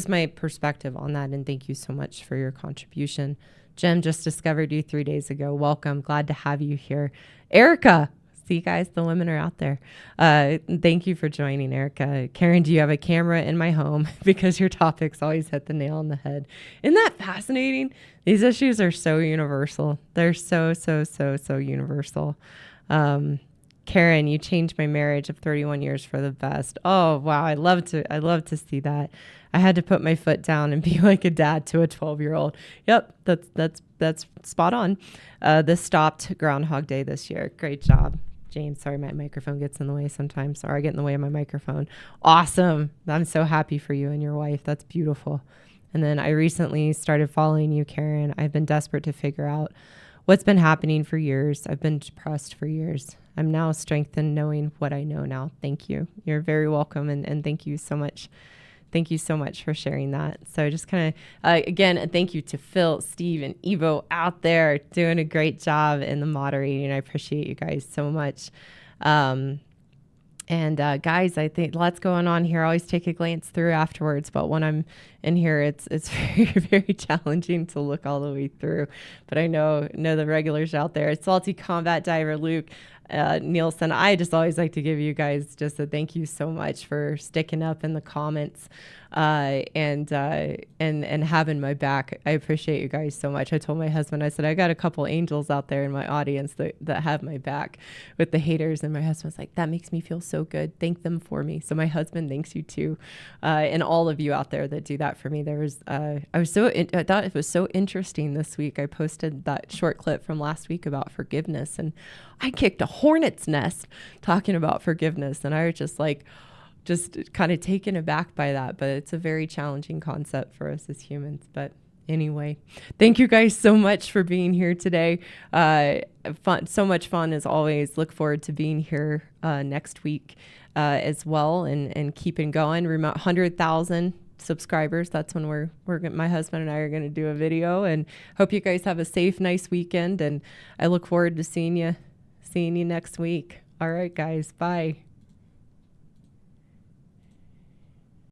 my perspective on that. And thank you so much for your contribution. Jem just discovered you 3 days ago. Welcome. Glad to have you here. Erica. See, guys, the women are out there. Thank you for joining, Erica. Karen, do you have a camera in my home? Because your topics always hit the nail on the head. Isn't that fascinating? These issues are so universal. They're so universal. Karen, you changed my marriage of 31 years for the best. Oh, wow. I love to see that. I had to put my foot down and be like a dad to a 12-year-old. Yep, that's spot on. This stopped Groundhog Day this year. Great job, James. Sorry, my microphone gets in the way sometimes, or I get in the way of my microphone. Awesome. I'm so happy for you and your wife. That's beautiful. And then I recently started following you, Karen. I've been desperate to figure out what's been happening for years. I've been depressed for years. I'm now strengthened knowing what I know now. Thank you. You're very welcome. And thank you so much. Thank you so much for sharing that. So just kind of, again, thank you to Phil, Steve, and Evo out there doing a great job in the moderating. I appreciate you guys so much. Guys, I think lots going on here. I always take a glance through afterwards, but when I'm in here, it's very, very challenging to look all the way through. But I know the regulars out there. Salty Combat Diver Luke, Nielsen. I just always like to give you guys just a thank you so much for sticking up in the comments and having my back. I appreciate you guys so much. I told my husband, I said, I got a couple angels out there in my audience that have my back with the haters. And my husband was like, that makes me feel so good. Thank them for me. So my husband thanks you too. And all of you out there that do that for me. I thought it was so interesting this week. I posted that short clip from last week about forgiveness, and I kicked a hornet's nest talking about forgiveness. And I was just kind of taken aback by that, but it's a very challenging concept for us as humans. But anyway, thank you guys so much for being here today. So much fun as always. Look forward to being here next week as well, and keeping going. 100,000 subscribers. That's when my husband and I are going to do a video, and hope you guys have a safe, nice weekend. And I look forward to seeing you next week. All right, guys. Bye.